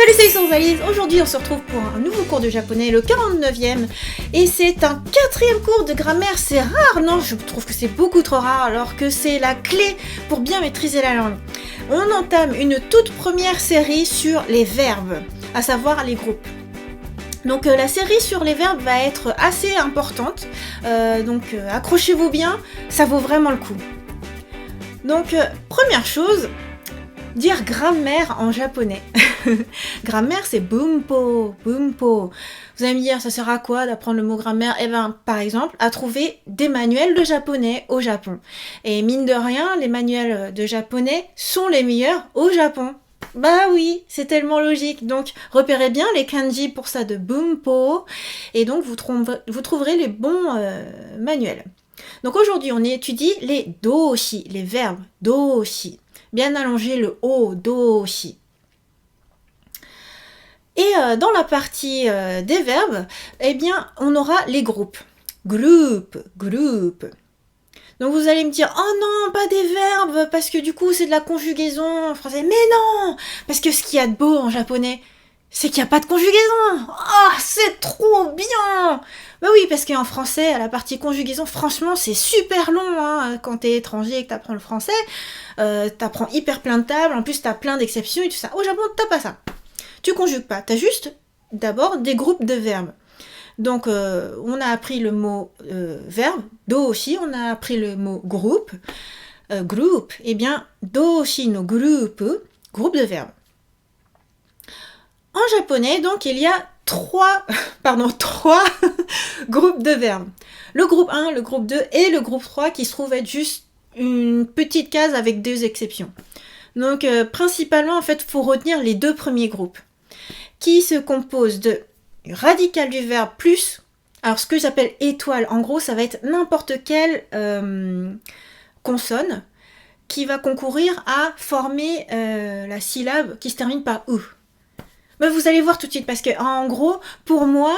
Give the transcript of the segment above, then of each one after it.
Salut, c'est Alice. Aujourd'hui on se retrouve pour un nouveau cours de japonais, le 49e, et c'est un 4e cours de grammaire. C'est rare, non? Je trouve que c'est beaucoup trop rare, alors que c'est la clé pour bien maîtriser la langue. On entame une toute première série sur les verbes, à savoir les groupes. Donc la série sur les verbes va être assez importante, donc accrochez-vous bien, ça vaut vraiment le coup. Donc première chose, dire grammaire en japonais. Grammaire, c'est bunpo, bunpo. Vous allez me dire, ça sert à quoi d'apprendre le mot grammaire? Eh bien, par exemple, à trouver des manuels de japonais au Japon. Et mine de rien, les manuels de japonais sont les meilleurs au Japon. Bah oui, c'est tellement logique. Donc, repérez bien les kanji pour ça de bunpo. Et donc, vous trouverez les bons manuels. Donc, aujourd'hui, on étudie les doshi, les verbes doshi. Bien allonger le o, doshi. Et dans la partie des verbes, eh bien, on aura les groupes. Groupe, groupe. Donc vous allez me dire, oh non, pas des verbes, parce que du coup c'est de la conjugaison en français. Mais non, parce que ce qu'il y a de beau en japonais, c'est qu'il n'y a pas de conjugaison. Ah, c'est trop bien. Bah oui, parce qu'en français, à la partie conjugaison, franchement, c'est super long. Hein. Quand t'es étranger et que t'apprends le français, t'apprends hyper plein de tables, en plus t'as plein d'exceptions et tout ça. Au Japon, t'as pas ça. Tu conjugues pas, tu as juste d'abord des groupes de verbes. Donc on a appris le mot verbe, doshi, on a appris le mot groupe, groupe, et bien doshi no groupe, groupe de verbes. En japonais, donc, il y a trois groupes de verbes. Le groupe 1, le groupe 2 et le groupe 3 qui se trouve être juste une petite case avec 2 exceptions. Donc principalement, en fait, il faut retenir les 2 premiers groupes, qui se composent de radical du verbe plus, alors ce que j'appelle étoile, en gros, ça va être n'importe quelle consonne qui va concourir à former la syllabe qui se termine par ou. Mais vous allez voir tout de suite, parce que en gros, pour moi,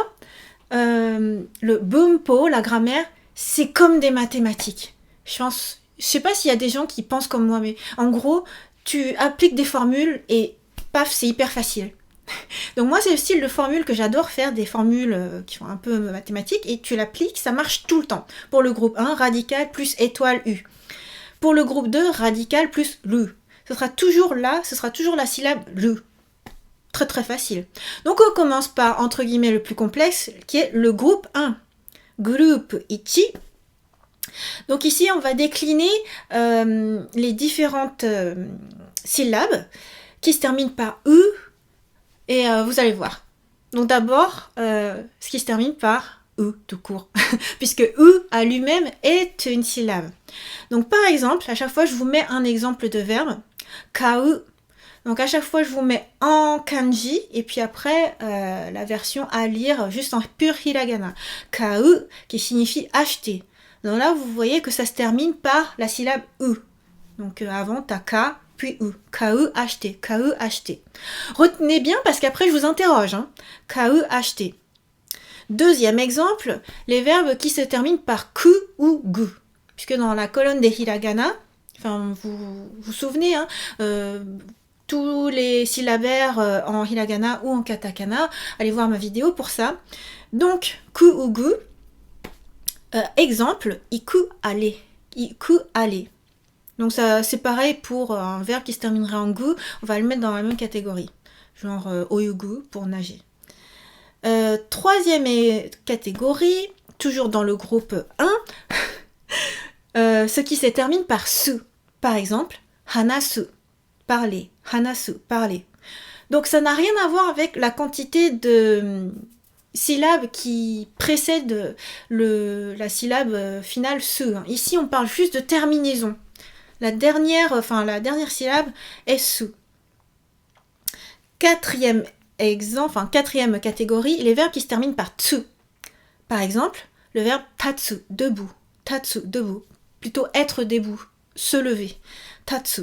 le bunpo, la grammaire, c'est comme des mathématiques. Je sais pas s'il y a des gens qui pensent comme moi, mais en gros, tu appliques des formules et paf, c'est hyper facile. Donc moi, c'est le style de formule que j'adore faire, des formules qui sont un peu mathématiques, et tu l'appliques, ça marche tout le temps. Pour le groupe 1, radical plus étoile U. Pour le groupe 2, radical plus lu. Ce sera toujours là, ce sera toujours la syllabe lu. Très très facile. Donc on commence par, entre guillemets, le plus complexe, qui est le groupe 1. Groupe ichi. Donc ici, on va décliner les différentes syllabes qui se terminent par U, et vous allez voir. Donc d'abord, ce qui se termine par U tout court, puisque U à lui-même est une syllabe. Donc par exemple, à chaque fois, je vous mets un exemple de verbe, kau. Donc à chaque fois, je vous mets en kanji, et puis après, la version à lire juste en pur hiragana. Kau, qui signifie acheter. Donc là, vous voyez que ça se termine par la syllabe U. Donc avant, t'as ka, puis U. Kau, acheter. Kau, acheter. Retenez bien, parce qu'après, je vous interroge. Hein. Kau, acheter. Deuxième exemple, les verbes qui se terminent par ku ou gu. Puisque dans la colonne des hiragana, enfin, vous vous souvenez, hein, tous les syllabaires en hiragana ou en katakana, allez voir ma vidéo pour ça. Donc, ku ou gu, exemple, iku aller. Iku aller. Donc ça, c'est pareil pour un verbe qui se terminerait en gu, on va le mettre dans la même catégorie. Genre oyugu pour nager. Troisième catégorie, toujours dans le groupe 1, ce qui se termine par su. Par exemple, hanasu, parler. Hanasu, parler. Donc ça n'a rien à voir avec la quantité de syllabes qui précèdent la syllabe finale su. Ici, on parle juste de terminaison. La dernière syllabe est su. Quatrième catégorie, les verbes qui se terminent par tsu. Par exemple, le verbe tatsu, debout. Tatsu, debout. Plutôt être debout, se lever. Tatsu.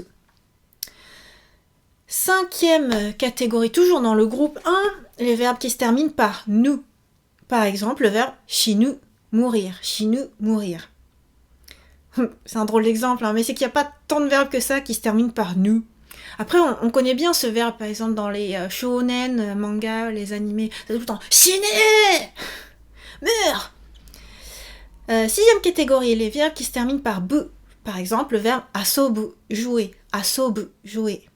Cinquième catégorie, toujours dans le groupe 1, les verbes qui se terminent par nu. Par exemple, le verbe shinu, mourir. Shinu, mourir. C'est un drôle d'exemple, hein, mais c'est qu'il n'y a pas tant de verbes que ça qui se terminent par nu. Après, on connaît bien ce verbe, par exemple, dans les shonen, manga, les animés. C'est tout le temps « Shine !»« Meurs !» Sixième catégorie, les verbes qui se terminent par « bu ». Par exemple, le verbe « asobu », jouer. « Asobu », jouer.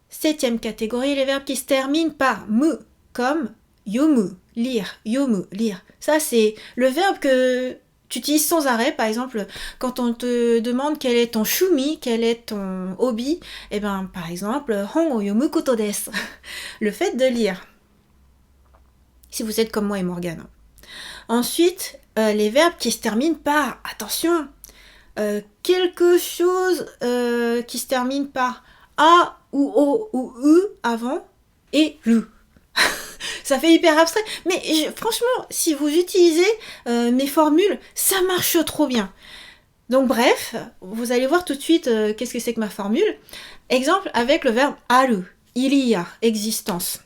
Septième catégorie, les verbes qui se terminent par « mu », comme « yomu », lire. « Yomu », lire. Ça, c'est le verbe que tu utilises sans arrêt. Par exemple, quand on te demande quel est ton shumi, quel est ton hobby, eh ben, par exemple, hon o yomu koto desu. Le fait de lire. Si vous êtes comme moi et Morgane. Ensuite, les verbes qui se terminent par, attention, quelque chose qui se termine par a ou o ou u avant et lu. Ça fait hyper abstrait, mais franchement, si vous utilisez mes formules, ça marche trop bien. Donc bref, vous allez voir tout de suite qu'est-ce que c'est que ma formule. Exemple avec le verbe aru, il y a, existence,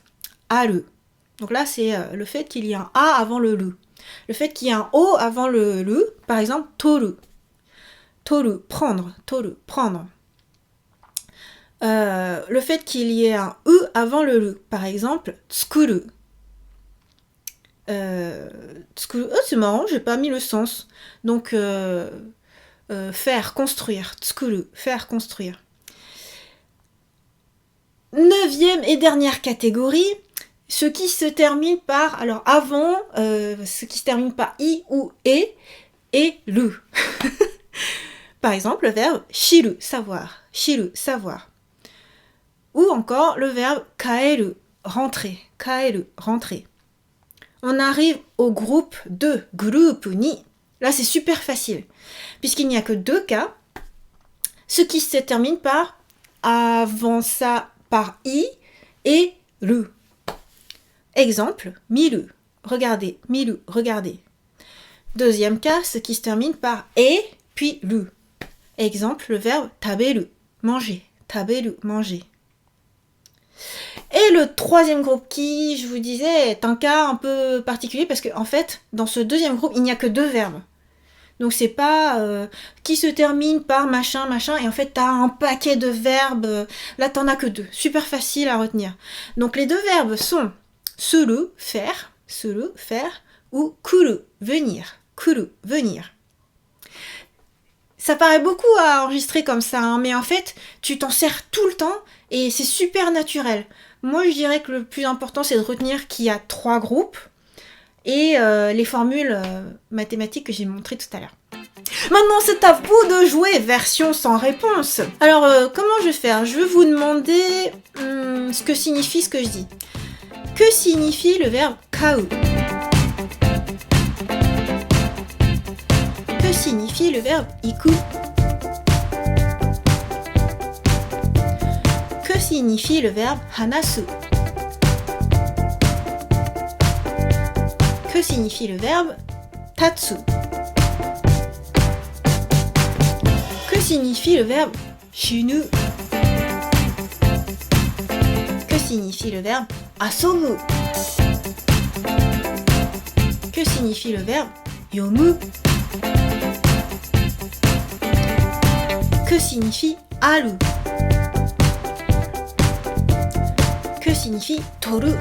aru. Donc là, c'est le fait qu'il y ait un a avant le lu. Le fait qu'il y ait un o avant le lu, par exemple, toru. Toru, prendre, toru, prendre. Le fait qu'il y ait un u avant le lu, par exemple, tsukuru. Tsukuru, oh, c'est marrant, j'ai pas mis le sens. Donc, faire, construire, tsukuru, faire, construire. Neuvième et dernière catégorie, ce qui se termine par, alors avant, ce qui se termine par i ou e et lu. Par exemple, le verbe shiru, savoir, shiru, savoir. Ou encore le verbe kaeru, rentrer, kaeru, rentrer. On arrive au groupe 2, groupe ni. Là, c'est super facile, puisqu'il n'y a que 2 cas. Ce qui se termine par, avant ça, par i et lu. Exemple, miru, regardez, miru, regardez. Deuxième cas, ce qui se termine par et, puis lu. Exemple, le verbe taberu, manger, taberu, manger. Et le troisième groupe qui, je vous disais, est un cas un peu particulier parce qu'en fait, dans ce deuxième groupe, il n'y a que 2 verbes. Donc c'est pas qui se termine par machin, machin, et en fait t'as un paquet de verbes, là t'en as que 2. Super facile à retenir. Donc les 2 verbes sont suru, faire, ou kuru, venir, kuru, venir. Ça paraît beaucoup à enregistrer comme ça, hein, mais en fait, tu t'en sers tout le temps et c'est super naturel. Moi, je dirais que le plus important, c'est de retenir qu'il y a 3 groupes et les formules mathématiques que j'ai montrées tout à l'heure. Maintenant, c'est à vous de jouer, version sans réponse. Alors, comment je vais faire? Je vais vous demander ce que signifie ce que je dis. Que signifie le verbe kau? Que signifie le verbe iku? Que signifie le verbe hanasu? Que signifie le verbe tatsu? Que signifie le verbe shinu? Que signifie le verbe asobu? Que signifie le verbe yomu? Que signifie aru? Que signifie toru?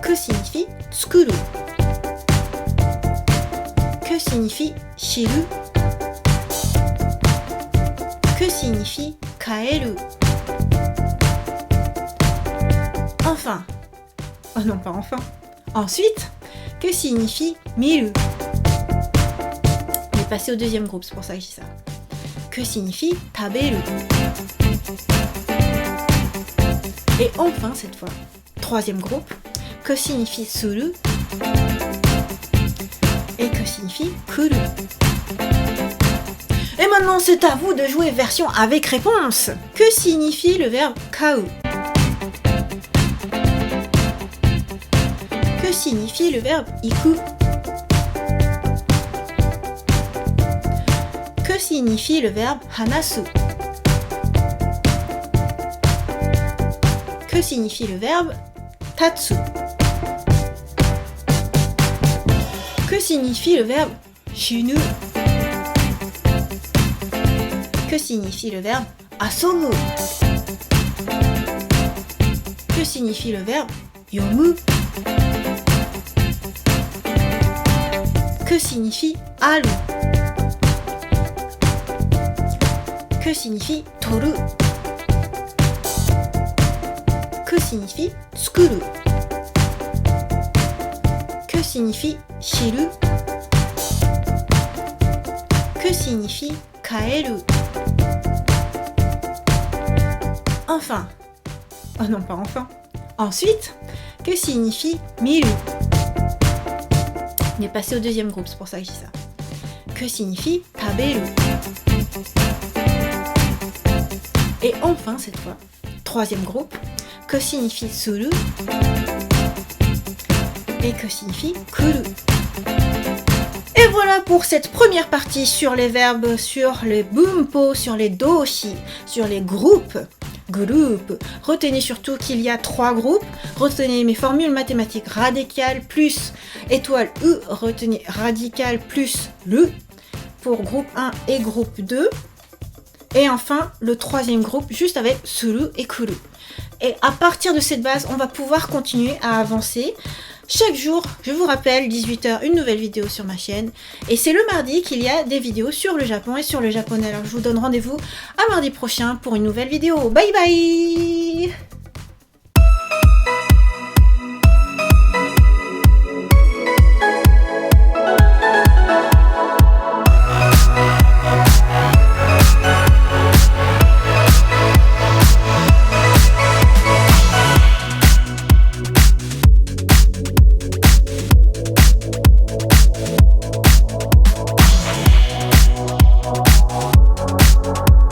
Que signifie tsukuru? Que signifie shiru? Que signifie kaeru? Enfin, oh non pas enfin, ensuite, que signifie miru? On est passé au deuxième groupe, c'est pour ça que je dis ça. Que signifie taberu? Et enfin, cette fois, troisième groupe, que signifie suru? Et que signifie kuru? Et maintenant, c'est à vous de jouer version avec réponse. Que signifie le verbe kau? Que signifie le verbe iku? Que signifie le verbe hanasu? Que signifie le verbe tatsu? Que signifie le verbe shinu? Que signifie le verbe asobu? Que signifie le verbe yomu? Que signifie aru? Que signifie toru? Que signifie tsukuru? Que signifie shiru? Que signifie kaeru? Enfin, oh non pas enfin, ensuite, que signifie miru? On est passé au deuxième groupe, c'est pour ça que je dis ça. Que signifie taberu? Et enfin, cette fois, troisième groupe, que signifie suru? Et que signifie kuru? Et voilà pour cette première partie sur les verbes, sur les bunpo, sur les doshi, sur les groupes. Retenez surtout qu'il y a 3 groupes. Retenez mes formules mathématiques radicales plus étoile U. Retenez radical plus le pour groupe 1 et groupe 2. Et enfin, le troisième groupe juste avec suru et kuru. Et à partir de cette base, on va pouvoir continuer à avancer. Chaque jour, je vous rappelle, 18h, une nouvelle vidéo sur ma chaîne. Et c'est le mardi qu'il y a des vidéos sur le Japon et sur le japonais. Alors je vous donne rendez-vous à mardi prochain pour une nouvelle vidéo. Bye bye!